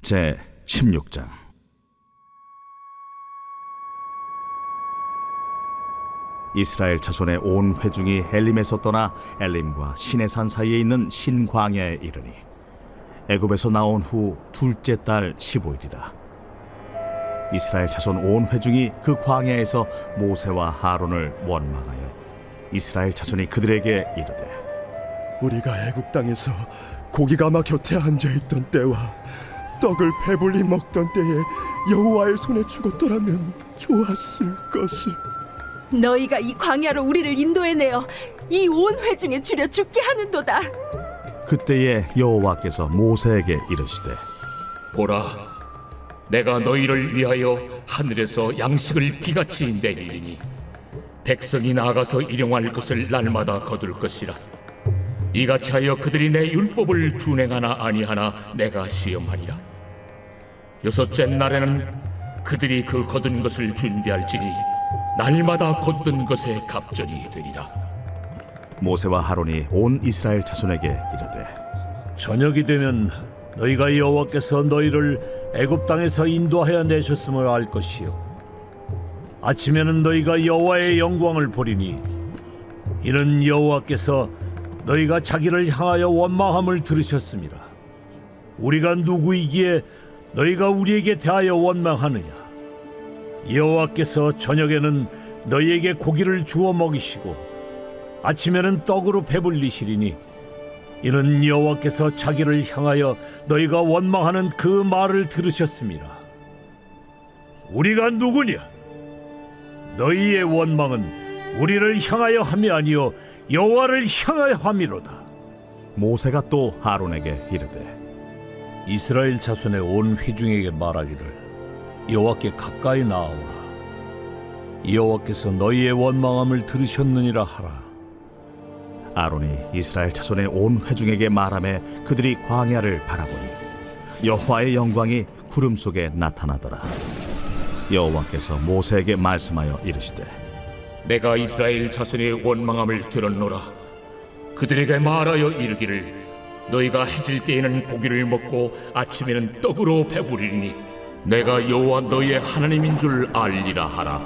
제 16장. 이스라엘 자손의 온 회중이 엘림에서 떠나 엘림과 시내산 사이에 있는 신광야에 이르니 애굽에서 나온 후 둘째 달 15일이라. 이스라엘 자손 온 회중이 그 광야에서 모세와 하론을 원망하여 이스라엘 자손이 그들에게 이르되, 우리가 애굽 땅에서 고기가마 곁에 앉아있던 때와 떡을 배불리 먹던 때에 여호와의 손에 죽었더라면 좋았을 것을. 너희가 이 광야로 우리를 인도해내어 이 온 회중에 줄여 죽게 하는도다. 그때에 여호와께서 모세에게 이르시되, 보라, 내가 너희를 위하여 하늘에서 양식을 비같이 내리리니 백성이 나가서 일용할 것을 날마다 거둘 것이라. 이같이 하여 그들이 내 율법을 준행하나 아니하나 내가 시험하리라. 여섯째 날에는 그들이 그 거둔 것을 준비할지니 날마다 거두던 것에 갑절이 되리라. 모세와 하론이 온 이스라엘 자손에게 이르되, 저녁이 되면 너희가 여호와께서 너희를 애굽 땅에서 인도하여 내셨음을 알 것이요, 아침에는 너희가 여호와의 영광을 보리니 이는 여호와께서 너희가 자기를 향하여 원망함을 들으셨습니다. 우리가 누구이기에 너희가 우리에게 대하여 원망하느냐? 여호와께서 저녁에는 너희에게 고기를 주어 먹이시고 아침에는 떡으로 배불리시리니 이는 여호와께서 자기를 향하여 너희가 원망하는 그 말을 들으셨습니다. 우리가 누구냐? 너희의 원망은 우리를 향하여 함이 아니요 여호와를 향하여 함이로다. 모세가 또 하론에게 이르되, 이스라엘 자손의 온 회중에게 말하기를 여호와께 가까이 나아오라. 여호와께서 너희의 원망함을 들으셨느니라 하라. 아론이 이스라엘 자손의 온 회중에게 말하매 그들이 광야를 바라보니 여호와의 영광이 구름 속에 나타나더라. 여호와께서 모세에게 말씀하여 이르시되, 내가 이스라엘 자손의 원망함을 들었노라. 그들에게 말하여 이르기를, 너희가 해질 때에는 고기를 먹고 아침에는 떡으로 배부리니 내가 여호와 너희의 하나님인 줄 알리라 하라.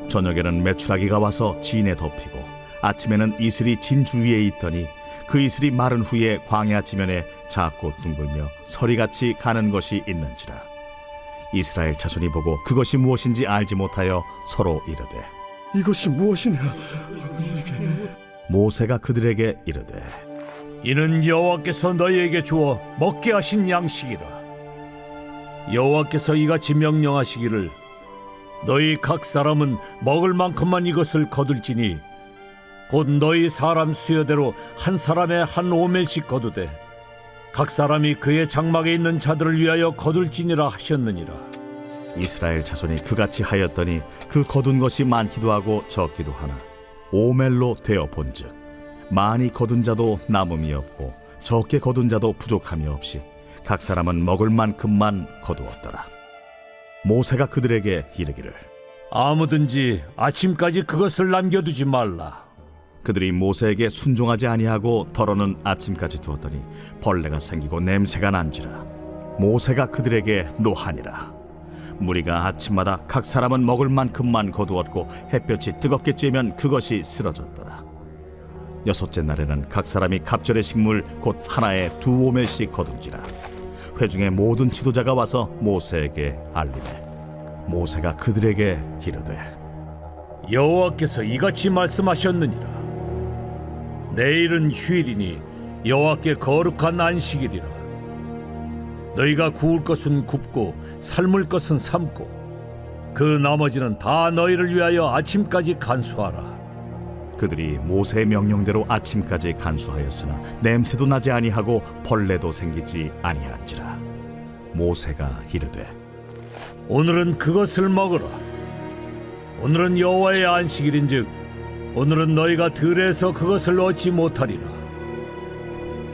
저녁에는 메추라기가 와서 진에 덮이고 아침에는 이슬이 진 주위에 있더니 그 이슬이 마른 후에 광야 지면에 작고 둥글며 서리같이 가는 것이 있는지라. 이스라엘 자손이 보고 그것이 무엇인지 알지 못하여 서로 이르되, 이것이 무엇이냐? 모세가 그들에게 이르되, 이는 여호와께서 너희에게 주어 먹게 하신 양식이라. 여호와께서 이같이 명령하시기를, 너희 각 사람은 먹을 만큼만 이것을 거둘지니 곧 너희 사람 수여대로 한 사람에 한 오멜씩 거두되 각 사람이 그의 장막에 있는 자들을 위하여 거둘지니라 하셨느니라. 이스라엘 자손이 그같이 하였더니 그 거둔 것이 많기도 하고 적기도 하나 오멜로 되어 본즉 많이 거둔 자도 남음이 없고 적게 거둔 자도 부족함이 없이 각 사람은 먹을 만큼만 거두었더라. 모세가 그들에게 이르기를, 아무든지 아침까지 그것을 남겨두지 말라. 그들이 모세에게 순종하지 아니하고 덜어는 아침까지 두었더니 벌레가 생기고 냄새가 난지라. 모세가 그들에게 노하니라. 무리가 아침마다 각 사람은 먹을 만큼만 거두었고 햇볕이 뜨겁게 쬐면 그것이 쓰러졌더라. 여섯째 날에는 각 사람이 갑절의 식물 곧 하나에 2오멜씩 거둔지라. 회중의 모든 지도자가 와서 모세에게 알리매 모세가 그들에게 이르되, 여호와께서 이같이 말씀하셨느니라. 내일은 휴일이니 여호와께 거룩한 안식일이라. 너희가 구울 것은 굽고 삶을 것은 삶고 그 나머지는 다 너희를 위하여 아침까지 간수하라. 그들이 모세의 명령대로 아침까지 간수하였으나 냄새도 나지 아니하고 벌레도 생기지 아니한지라. 모세가 이르되, 오늘은 그것을 먹으라. 오늘은 여호와의 안식일인즉 오늘은 너희가 들에서 그것을 얻지 못하리라.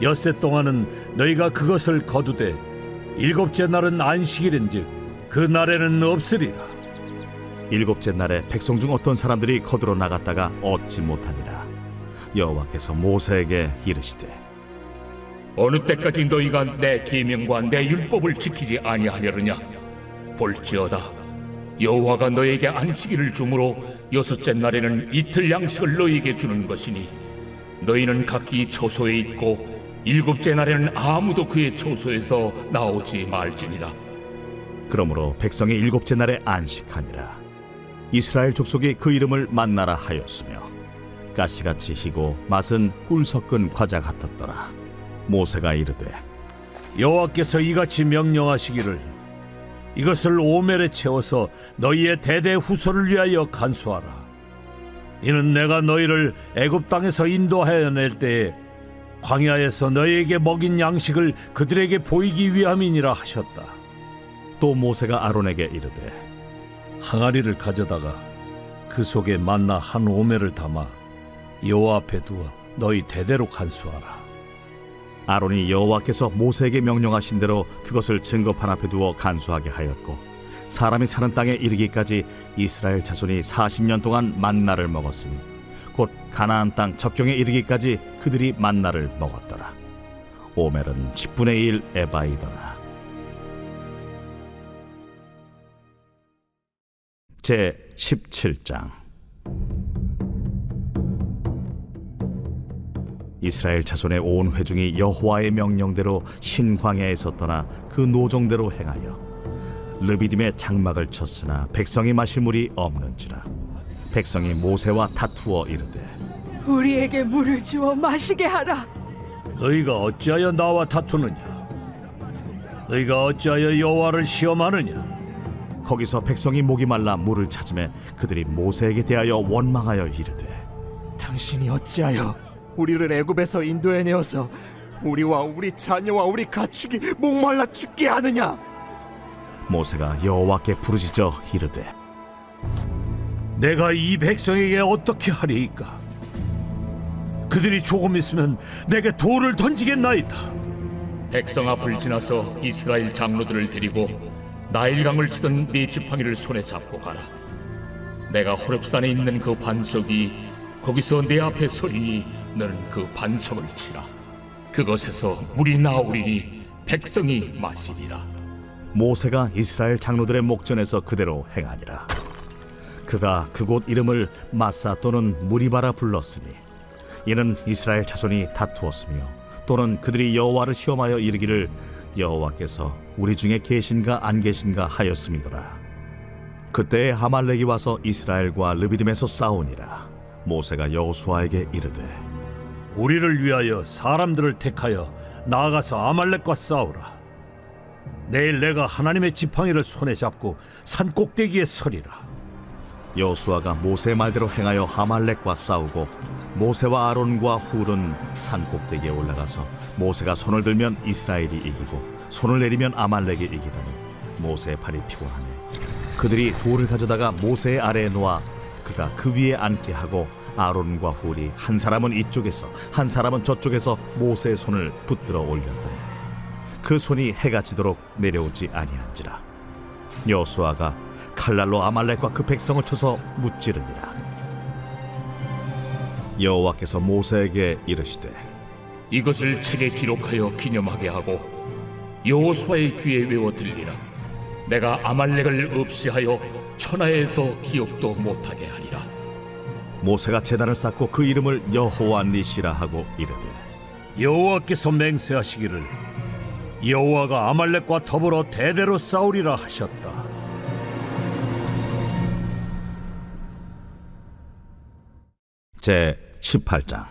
엿새 동안은 너희가 그것을 거두되 일곱째 날은 안식일인즉 그 날에는 없으리라. 일곱째 날에 백성 중 어떤 사람들이 거두러 나갔다가 얻지 못하니라. 여호와께서 모세에게 이르시되, 어느 때까지 너희가 내 계명과 내 율법을 지키지 아니하려느냐? 볼지어다, 여호와가 너에게 안식일을 주므로 여섯째 날에는 이틀 양식을 너희에게 주는 것이니 너희는 각기 처소에 있고 일곱째 날에는 아무도 그의 처소에서 나오지 말지니라. 그러므로 백성이 일곱째 날에 안식하니라. 이스라엘 족속이 그 이름을 만나라 하였으며 가시같이 희고 맛은 꿀 섞은 과자 같았더라. 모세가 이르되 여호와께서 이같이 명령하시기를 이것을 오멜에 채워서 너희의 대대 후손을 위하여 간수하라. 이는 내가 너희를 애굽 땅에서 인도하여 낼 때에 광야에서 너희에게 먹인 양식을 그들에게 보이기 위함이니라 하셨다. 또 모세가 아론에게 이르되 항아리를 가져다가 그 속에 만나 한 오멜을 담아 여호와 앞에 두어 너희 대대로 간수하라. 아론이 여호와께서 모세에게 명령하신 대로 그것을 증거판 앞에 두어 간수하게 하였고 사람이 사는 땅에 이르기까지 이스라엘 자손이 40년 동안 만나를 먹었으니 곧 가나안 땅 접경에 이르기까지 그들이 만나를 먹었더라. 오멜은 10분의 1 에바이더라. 제 17장. 이스라엘 자손의 온 회중이 여호와의 명령대로 신광야에서 떠나 그 노정대로 행하여 르비딤에 장막을 쳤으나 백성이 마실 물이 없는지라. 백성이 모세와 다투어 이르되 우리에게 물을 주어 마시게 하라. 너희가 어찌하여 나와 다투느냐? 너희가 어찌하여 여호와를 시험하느냐? 거기서 백성이 목이 말라 물을 찾으매 그들이 모세에게 대하여 원망하여 이르되 당신이 어찌하여 우리를 애굽에서 인도해 내어서 우리와 우리 자녀와 우리 가축이 목말라 죽게 하느냐? 모세가 여호와께 부르짖어 이르되 내가 이 백성에게 어떻게 하리이까? 그들이 조금 있으면 내게 돌을 던지겠나이다. 백성 앞을 지나서 이스라엘 장로들을 데리고 나일강을 치던 네 지팡이를 손에 잡고 가라. 내가 호렙산에 있는 그 반석이 거기서 내 앞에 서리니 너는 그 반석을 치라. 그것에서 물이 나오리니 백성이 마시리라. 모세가 이스라엘 장로들의 목전에서 그대로 행하니라. 그가 그곳 이름을 마사 또는 무리바라 불렀으니 이는 이스라엘 자손이 다투었으며 또는 그들이 여호와를 시험하여 이르기를 여호와께서 우리 중에 계신가 안 계신가 하였음이더라. 그때에 아말렉이 와서 이스라엘과 르비딤에서 싸우니라. 모세가 여호수아에게 이르되 우리를 위하여 사람들을 택하여 나아가서 아말렉과 싸우라. 내일 내가 하나님의 지팡이를 손에 잡고 산 꼭대기에 서리라. 여호수아가 모세의 말대로 행하여 아말렉과 싸우고 모세와 아론과 훌은 산 꼭대기에 올라가서 모세가 손을 들면 이스라엘이 이기고 손을 내리면 아말렉이 이기더니 모세의 팔이 피곤하네. 그들이 돌을 가져다가 모세의 아래에 놓아 그가 그 위에 앉게 하고 아론과 훌이 한 사람은 이쪽에서 한 사람은 저쪽에서 모세의 손을 붙들어 올렸더니 그 손이 해가 지도록 내려오지 아니한지라. 여호수아가 칼날로 아말렉과 그 백성을 쳐서 무찌르니라. 여호와께서 모세에게 이르시되 이것을 책에 기록하여 기념하게 하고 여호수아의 귀에 외워 들리라. 내가 아말렉을 없이하여 천하에서 기억도 못하게 하리라. 모세가 제단을 쌓고 그 이름을 여호와 니시라 하고 이르되 여호와께서 맹세하시기를 여호와가 아말렉과 더불어 대대로 싸우리라 하셨다. 제 18장.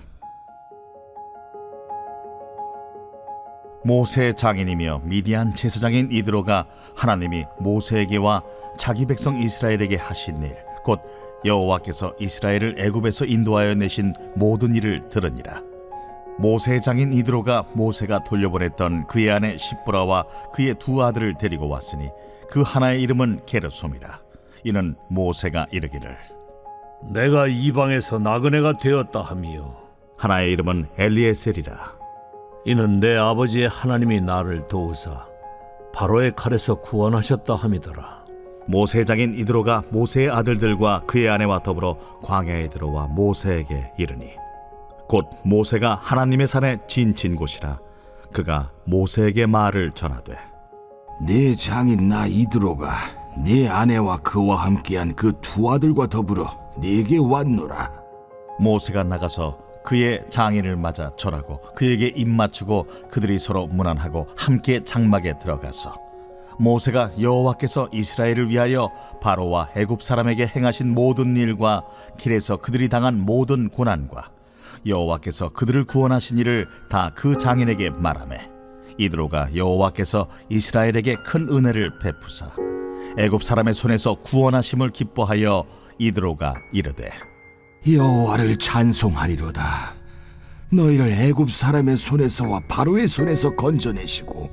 모세의 장인이며 미디안 제사장인 이드로가 하나님이 모세에게와 자기 백성 이스라엘에게 하신 일 곧 여호와께서 이스라엘을 애굽에서 인도하여 내신 모든 일을 들으니라. 모세의 장인 이드로가 모세가 돌려보냈던 그의 아내 십브라와 그의 두 아들을 데리고 왔으니 그 하나의 이름은 게르솜이라. 이는 모세가 이르기를 내가 이방에서 나그네가 되었다 하미요 하나의 이름은 엘리에셀이라. 이는 내 아버지의 하나님이 나를 도우사 바로의 칼에서 구원하셨다 함이더라. 모세 장인 이드로가 모세의 아들들과 그의 아내와 더불어 광야에 들어와 모세에게 이르니 곧 모세가 하나님의 산에 지친 곳이라. 그가 모세에게 말을 전하되 네 장인 나 이드로가 네 아내와 그와 함께한 그 두 아들과 더불어 네게 왔노라. 모세가 나가서 그의 장인을 맞아 절하고 그에게 입맞추고 그들이 서로 문안하고 함께 장막에 들어가서 모세가 여호와께서 이스라엘을 위하여 바로와 애굽 사람에게 행하신 모든 일과 길에서 그들이 당한 모든 고난과 여호와께서 그들을 구원하신 일을 다 그 장인에게 말하매 이드로가 여호와께서 이스라엘에게 큰 은혜를 베푸사 애굽 사람의 손에서 구원하심을 기뻐하여 이드로가 이르되 여호와를 찬송하리로다. 너희를 애굽 사람의 손에서와 바로의 손에서 건져내시고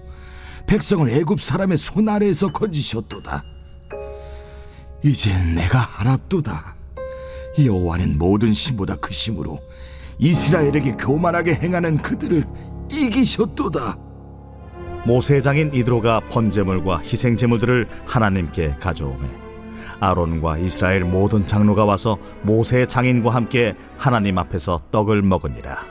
백성을 애굽 사람의 손 아래에서 건지셨도다. 이젠 내가 알았도다. 여호와는 모든 신보다 크심으로 이스라엘에게 교만하게 행하는 그들을 이기셨도다. 모세 장인 이드로가 번제물과 희생제물들을 하나님께 가져오매 아론과 이스라엘 모든 장로가 와서 모세 장인과 함께 하나님 앞에서 떡을 먹으니라.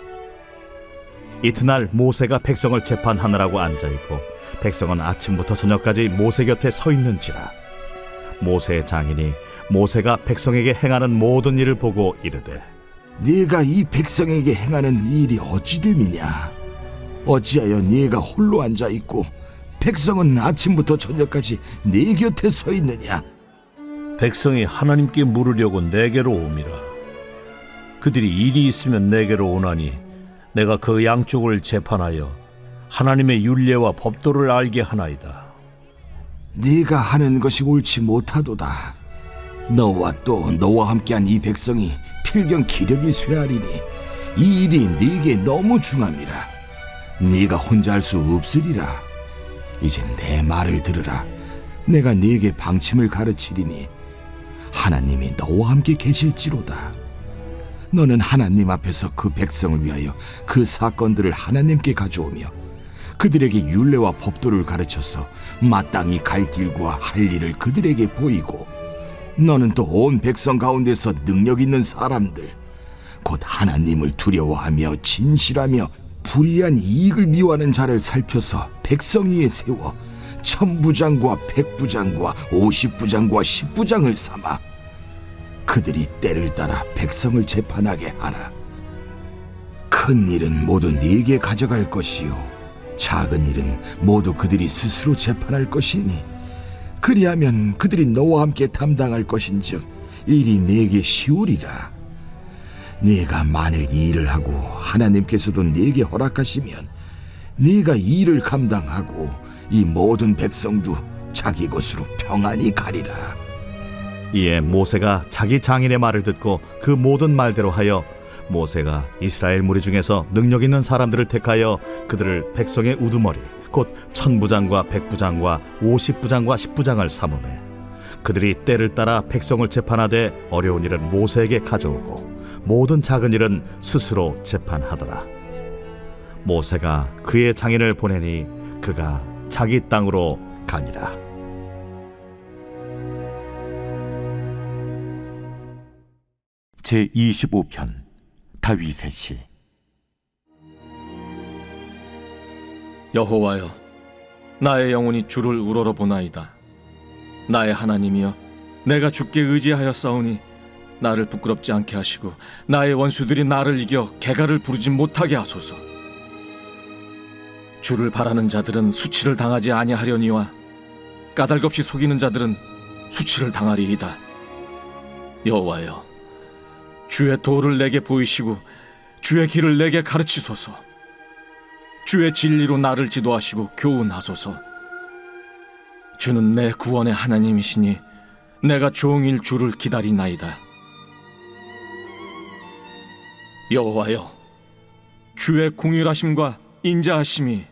이튿날 모세가 백성을 재판하느라고 앉아있고 백성은 아침부터 저녁까지 모세 곁에 서 있는지라. 모세 장인이 모세가 백성에게 행하는 모든 일을 보고 이르되 네가 이 백성에게 행하는 일이 어찌 됨이냐? 어찌하여 네가 홀로 앉아 있고 백성은 아침부터 저녁까지 네 곁에 서 있느냐? 백성이 하나님께 물으려고 내게로 옴이라. 그들이 일이 있으면 내게로 오나니 내가 그 양쪽을 재판하여 하나님의 율례와 법도를 알게 하나이다. 네가 하는 것이 옳지 못하도다. 너와 또 너와 함께한 이 백성이 필경 기력이 쇠하리니 이 일이 네게 너무 중함이라. 네가 혼자 할 수 없으리라. 이제 내 말을 들으라. 내가 네게 방침을 가르치리니 하나님이 너와 함께 계실지로다. 너는 하나님 앞에서 그 백성을 위하여 그 사건들을 하나님께 가져오며 그들에게 율례와 법도를 가르쳐서 마땅히 갈 길과 할 일을 그들에게 보이고 너는 또 온 백성 가운데서 능력 있는 사람들 곧 하나님을 두려워하며 진실하며 불의한 이익을 미워하는 자를 살펴서 백성 위에 세워 1000부장과 100부장과 50부장과 10부장을 삼아 그들이 때를 따라 백성을 재판하게 하라. 큰 일은 모두 네게 가져갈 것이요 작은 일은 모두 그들이 스스로 재판할 것이니 그리하면 그들이 너와 함께 담당할 것인즉 일이 네게 쉬우리라. 네가 만일 이 일을 하고 하나님께서도 네게 허락하시면 네가 이 일을 감당하고 이 모든 백성도 자기 곳으로 평안히 가리라. 이에 모세가 자기 장인의 말을 듣고 그 모든 말대로 하여 모세가 이스라엘 무리 중에서 능력 있는 사람들을 택하여 그들을 백성의 우두머리 곧 1000부장과 100부장과 50부장과 10부장을 삼으매 그들이 때를 따라 백성을 재판하되 어려운 일은 모세에게 가져오고 모든 작은 일은 스스로 재판하더라. 모세가 그의 장인을 보내니 그가 자기 땅으로 가니라. 제25편 다윗의 시. 여호와여, 나의 영혼이 주를 우러러보나이다. 나의 하나님이여, 내가 주께 의지하였사오니 나를 부끄럽지 않게 하시고 나의 원수들이 나를 이겨 개가를 부르지 못하게 하소서. 주를 바라는 자들은 수치를 당하지 아니하려니와 까닭없이 속이는 자들은 수치를 당하리이다. 여호와여, 주의 도를 내게 보이시고 주의 길을 내게 가르치소서. 주의 진리로 나를 지도하시고 교훈하소서. 주는 내 구원의 하나님이시니 내가 종일 주를 기다리나이다. 여호와여, 주의 궁휼하심과 인자하심이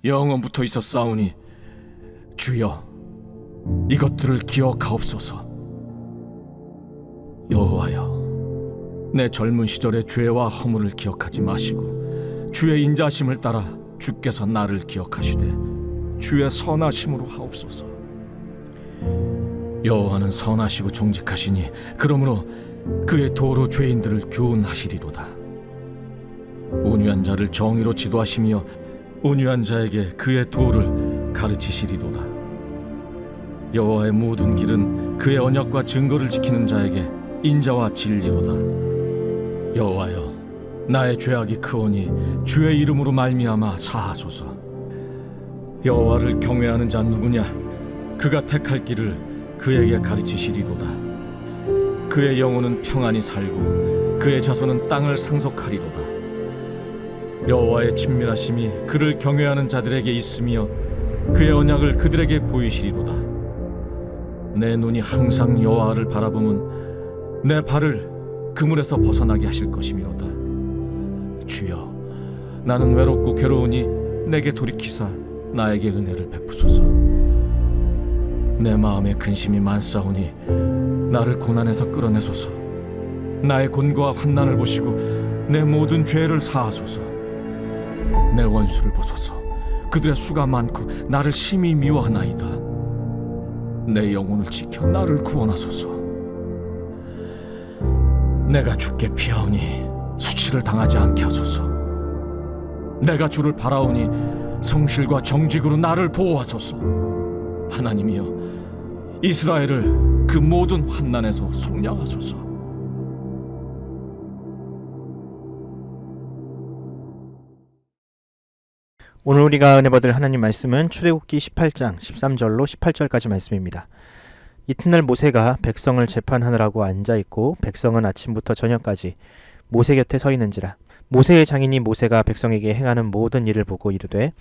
영원부터 있었사오니 주여, 이것들을 기억하옵소서. 여호와여, 내 젊은 시절의 죄와 허물을 기억하지 마시고 주의 인자심을 따라 주께서 나를 기억하시되 주의 선하심으로 하옵소서. 여호와는 선하시고 정직하시니 그러므로 그의 도로 죄인들을 교훈하시리로다. 온유한 자를 정의로 지도하시며 온유한 자에게 그의 도를 가르치시리로다. 여호와의 모든 길은 그의 언약과 증거를 지키는 자에게 인자와 진리로다. 여호와여, 나의 죄악이 크오니 주의 이름으로 말미암아 사하소서. 여호와를 경외하는 자 누구냐? 그가 택할 길을 그에게 가르치시리로다. 그의 영혼은 평안히 살고 그의 자손은 땅을 상속하리로다. 여호와의 친밀하심이 그를 경외하는 자들에게 있으며 그의 언약을 그들에게 보이시리로다. 내 눈이 항상 여호와를 바라보면 내 발을 그물에서 벗어나게 하실 것이미로다. 주여, 나는 외롭고 괴로우니 내게 돌이키사 나에게 은혜를 베푸소서. 내 마음에 근심이 많사오니 나를 고난에서 끌어내소서. 나의 곤고와 환난을 보시고 내 모든 죄를 사하소서. 내 원수를 보소서. 그들의 수가 많고 나를 심히 미워하나이다. 내 영혼을 지켜 나를 구원하소서. 내가 주께 피하오니 수치를 당하지 않게 하소서. 내가 주를 바라오니 성실과 정직으로 나를 보호하소서. 하나님이여, 이스라엘을 그 모든 환난에서 속량하소서. 오늘 우리가 은혜 받을 하나님 말씀은 출애굽기 18장 13절로 18절까지 말씀입니다. 이튿날 모세가 백성을 재판하느라고 앉아있고 백성은 아침부터 저녁까지 모세 곁에 서 있는지라. 모세의 장인이 모세가 백성에게 행하는 모든 일을 보고 이르되,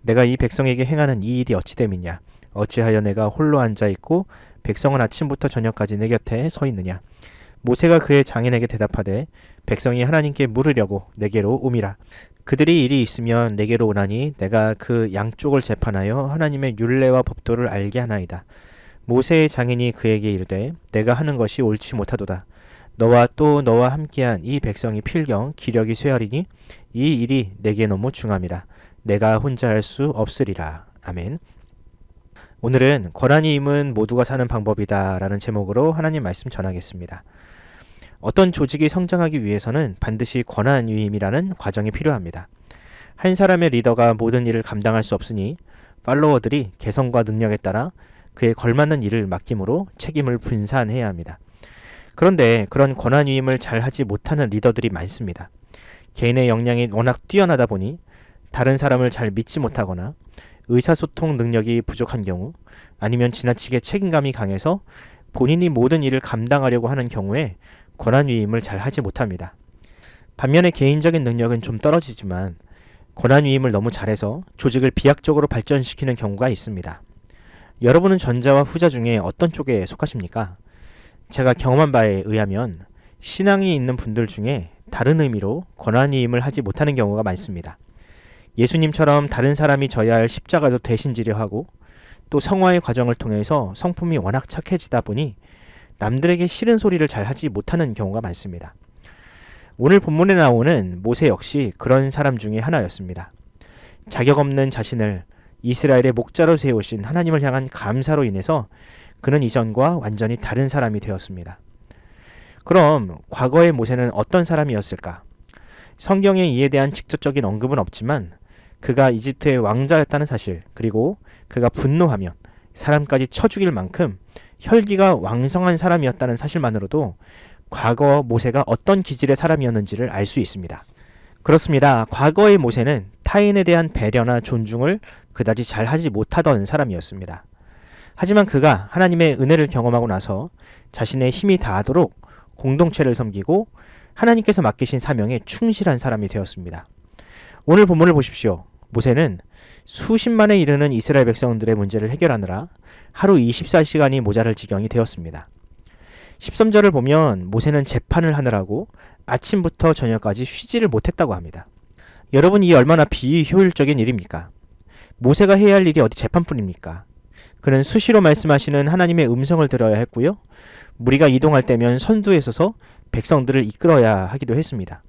내가 이 백성에게 행하는 이 일이 어찌 됨이냐? 어찌하여 내가 홀로 앉아있고 백성은 아침부터 저녁까지 내 곁에 서 있느냐? 모세가 그의 장인에게 대답하되, 백성이 하나님께 물으려고 내게로 오미라. 그들이 일이 있으면 내게로 오나니 내가 그 양쪽을 재판하여 하나님의 율례와 법도를 알게 하나이다. 모세의 장인이 그에게 이르되, 내가 하는 것이 옳지 못하도다. 너와 또 너와 함께한 이 백성이 필경 기력이 쇠하리니 이 일이 내게 너무 중함이라. 내가 혼자 할 수 없으리라. 아멘. 오늘은 권한이 임은 모두가 사는 방법이다 라는 제목으로 하나님 말씀 전하겠습니다. 어떤 조직이 성장하기 위해서는 반드시 권한 위임이라는 과정이 필요합니다. 한 사람의 리더가 모든 일을 감당할 수 없으니 팔로워들이 개성과 능력에 따라 그에 걸맞는 일을 맡김으로 책임을 분산해야 합니다. 그런데 그런 권한 위임을 잘 하지 못하는 리더들이 많습니다. 개인의 역량이 워낙 뛰어나다 보니 다른 사람을 잘 믿지 못하거나 의사소통 능력이 부족한 경우, 아니면 지나치게 책임감이 강해서 본인이 모든 일을 감당하려고 하는 경우에 권한 위임을 잘 하지 못합니다. 반면에 개인적인 능력은 좀 떨어지지만 권한 위임을 너무 잘해서 조직을 비약적으로 발전시키는 경우가 있습니다. 여러분은 전자와 후자 중에 어떤 쪽에 속하십니까? 제가 경험한 바에 의하면 신앙이 있는 분들 중에 다른 의미로 권한 위임을 하지 못하는 경우가 많습니다. 예수님처럼 다른 사람이 져야 할 십자가도 대신 지려 하고, 또 성화의 과정을 통해서 성품이 워낙 착해지다 보니 남들에게 싫은 소리를 잘 하지 못하는 경우가 많습니다. 오늘 본문에 나오는 모세 역시 그런 사람 중에 하나였습니다. 자격 없는 자신을 이스라엘의 목자로 세우신 하나님을 향한 감사로 인해서 그는 이전과 완전히 다른 사람이 되었습니다. 그럼 과거의 모세는 어떤 사람이었을까? 성경에 이에 대한 직접적인 언급은 없지만 그가 이집트의 왕자였다는 사실, 그리고 그가 분노하면 사람까지 쳐 죽일 만큼 혈기가 왕성한 사람이었다는 사실만으로도 과거 모세가 어떤 기질의 사람이었는지를 알 수 있습니다. 그렇습니다. 과거의 모세는 타인에 대한 배려나 존중을 그다지 잘 하지 못하던 사람이었습니다. 하지만 그가 하나님의 은혜를 경험하고 나서 자신의 힘이 다하도록 공동체를 섬기고 하나님께서 맡기신 사명에 충실한 사람이 되었습니다. 오늘 본문을 보십시오. 모세는 수십만에 이르는 이스라엘 백성들의 문제를 해결하느라 하루 24시간이 모자랄 지경이 되었습니다. 13절을 보면 모세는 재판을 하느라고 아침부터 저녁까지 쉬지를 못했다고 합니다. 여러분, 이 얼마나 비효율적인 일입니까? 모세가 해야 할 일이 어디 재판뿐입니까? 그는 수시로 말씀하시는 하나님의 음성을 들어야 했고요. 무리가 이동할 때면 선두에 서서 백성들을 이끌어야 하기도 했습니다.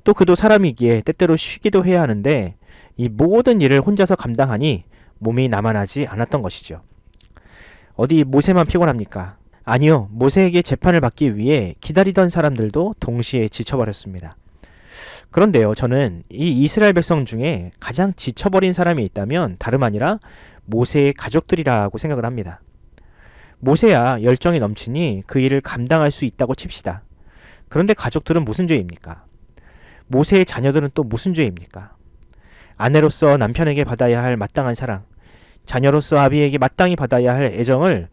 또 그도 사람이기에 때때로 쉬기도 해야 하는데 이 모든 일을 혼자서 감당하니 몸이 나만하지 않았던 것이죠. 어디 모세만 피곤합니까? 아니요. 모세에게 재판을 받기 위해 기다리던 사람들도 동시에 지쳐버렸습니다. 그런데요, 저는 이 이스라엘 백성 중에 가장 지쳐버린 사람이 있다면 다름 아니라 모세의 가족들이라고 생각을 합니다. 모세야 열정이 넘치니 그 일을 감당할 수 있다고 칩시다. 그런데 가족들은 무슨 죄입니까? 모세의 자녀들은 또 무슨 죄입니까? 아내로서 남편에게 받아야 할 마땅한 사랑, 자녀로서 아비에게 마땅히 받아야 할 애정을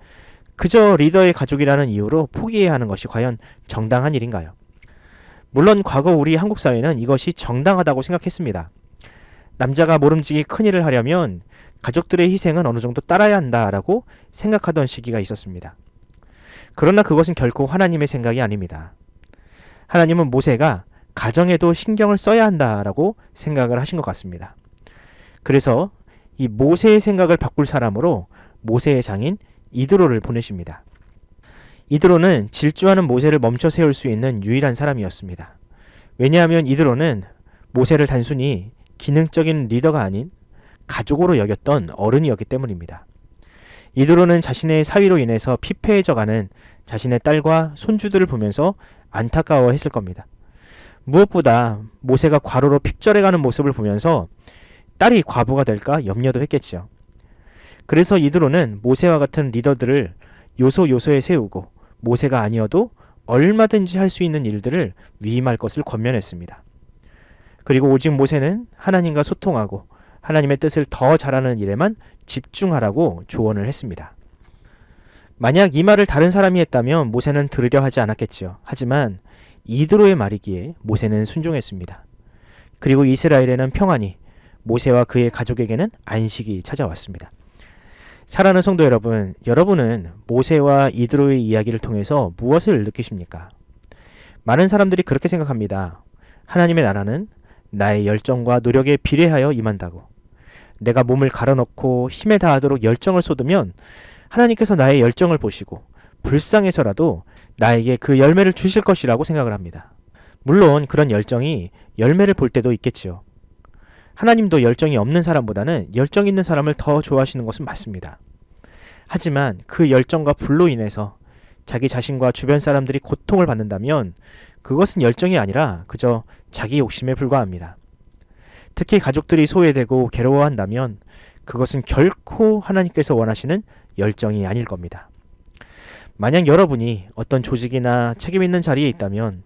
그저 리더의 가족이라는 이유로 포기해야 하는 것이 과연 정당한 일인가요? 물론 과거 우리 한국 사회는 이것이 정당하다고 생각했습니다. 남자가 모름지기 큰일을 하려면 가족들의 희생은 어느 정도 따라야 한다라고 생각하던 시기가 있었습니다. 그러나 그것은 결코 하나님의 생각이 아닙니다. 하나님은 모세가 가정에도 신경을 써야 한다라고 생각을 하신 것 같습니다. 그래서 이 모세의 생각을 바꿀 사람으로 모세의 장인 이드로를 보내십니다. 이드로는 질주하는 모세를 멈춰 세울 수 있는 유일한 사람이었습니다. 왜냐하면 이드로는 모세를 단순히 기능적인 리더가 아닌 가족으로 여겼던 어른이었기 때문입니다. 이드로는 자신의 사위로 인해서 피폐해져가는 자신의 딸과 손주들을 보면서 안타까워했을 겁니다. 무엇보다 모세가 과로로 핍절해가는 모습을 보면서 딸이 과부가 될까 염려도 했겠지요. 그래서 이드로는 모세와 같은 리더들을 요소요소에 세우고 모세가 아니어도 얼마든지 할 수 있는 일들을 위임할 것을 권면했습니다. 그리고 오직 모세는 하나님과 소통하고 하나님의 뜻을 더 잘하는 일에만 집중하라고 조언을 했습니다. 만약 이 말을 다른 사람이 했다면 모세는 들으려 하지 않았겠지요. 하지만 이드로의 말이기에 모세는 순종했습니다. 그리고 이스라엘에는 평안이, 모세와 그의 가족에게는 안식이 찾아왔습니다. 사랑하는 성도 여러분, 여러분은 모세와 이드로의 이야기를 통해서 무엇을 느끼십니까? 많은 사람들이 그렇게 생각합니다. 하나님의 나라는 나의 열정과 노력에 비례하여 임한다고. 내가 몸을 갈아넣고 힘에 다하도록 열정을 쏟으면 하나님께서 나의 열정을 보시고 불쌍해서라도 나에게 그 열매를 주실 것이라고 생각을 합니다. 물론 그런 열정이 열매를 볼 때도 있겠지요. 하나님도 열정이 없는 사람보다는 열정 있는 사람을 더 좋아하시는 것은 맞습니다. 하지만 그 열정과 불로 인해서 자기 자신과 주변 사람들이 고통을 받는다면 그것은 열정이 아니라 그저 자기 욕심에 불과합니다. 특히 가족들이 소외되고 괴로워한다면 그것은 결코 하나님께서 원하시는 열정이 아닐 겁니다. 만약 여러분이 어떤 조직이나 책임 있는 자리에 있다면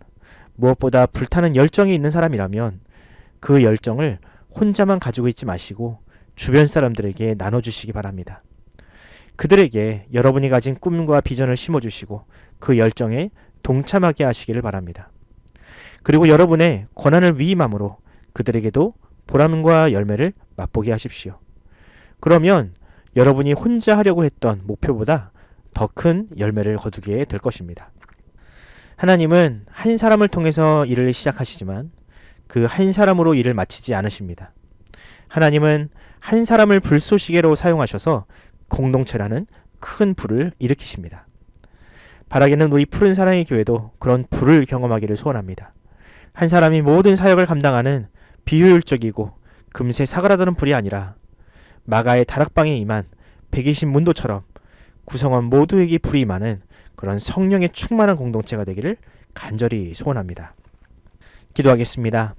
무엇보다 불타는 열정이 있는 사람이라면 그 열정을 혼자만 가지고 있지 마시고 주변 사람들에게 나눠주시기 바랍니다. 그들에게 여러분이 가진 꿈과 비전을 심어주시고 그 열정에 동참하게 하시기를 바랍니다. 그리고 여러분의 권한을 위임함으로 그들에게도 보람과 열매를 맛보게 하십시오. 그러면 여러분이 혼자 하려고 했던 목표보다 더 큰 열매를 거두게 될 것입니다. 하나님은 한 사람을 통해서 일을 시작하시지만 그 한 사람으로 일을 마치지 않으십니다. 하나님은 한 사람을 불쏘시개로 사용하셔서 공동체라는 큰 불을 일으키십니다. 바라기는 우리 푸른 사랑의 교회도 그런 불을 경험하기를 소원합니다. 한 사람이 모든 사역을 감당하는 비효율적이고 금세 사그라드는 불이 아니라 마가의 다락방에 임한 120문도처럼 구성원 모두에게 불이 임하는 그런 성령의 충만한 공동체가 되기를 간절히 소원합니다. 기도하겠습니다.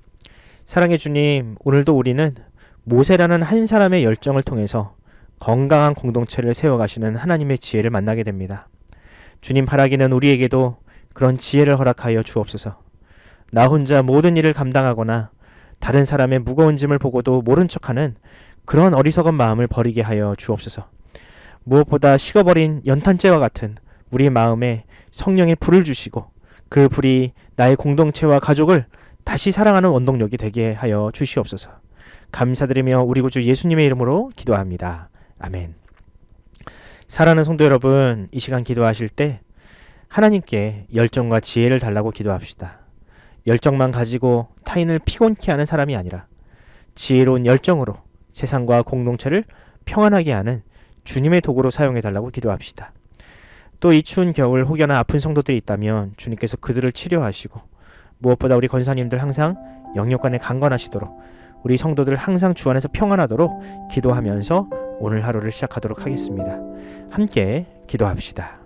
사랑의 주님, 오늘도 우리는 모세라는 한 사람의 열정을 통해서 건강한 공동체를 세워가시는 하나님의 지혜를 만나게 됩니다. 주님, 바라기는 우리에게도 그런 지혜를 허락하여 주옵소서. 나 혼자 모든 일을 감당하거나 다른 사람의 무거운 짐을 보고도 모른 척하는 그런 어리석은 마음을 버리게 하여 주옵소서. 무엇보다 식어버린 연탄재와 같은 우리 마음에 성령의 불을 주시고 그 불이 나의 공동체와 가족을 다시 사랑하는 원동력이 되게 하여 주시옵소서. 감사드리며 우리 구주 예수님의 이름으로 기도합니다. 아멘. 사랑하는 성도 여러분, 이 시간 기도하실 때 하나님께 열정과 지혜를 달라고 기도합시다. 열정만 가지고 타인을 피곤케 하는 사람이 아니라 지혜로운 열정으로 세상과 공동체를 평안하게 하는 주님의 도구로 사용해달라고 기도합시다. 또 이 추운 겨울 혹여나 아픈 성도들이 있다면 주님께서 그들을 치료하시고 무엇보다 우리 권사님들 항상 영육간에 강건하시도록 우리 성도들 항상 주 안에서 평안하도록 기도하면서 오늘 하루를 시작하도록 하겠습니다. 함께 기도합시다.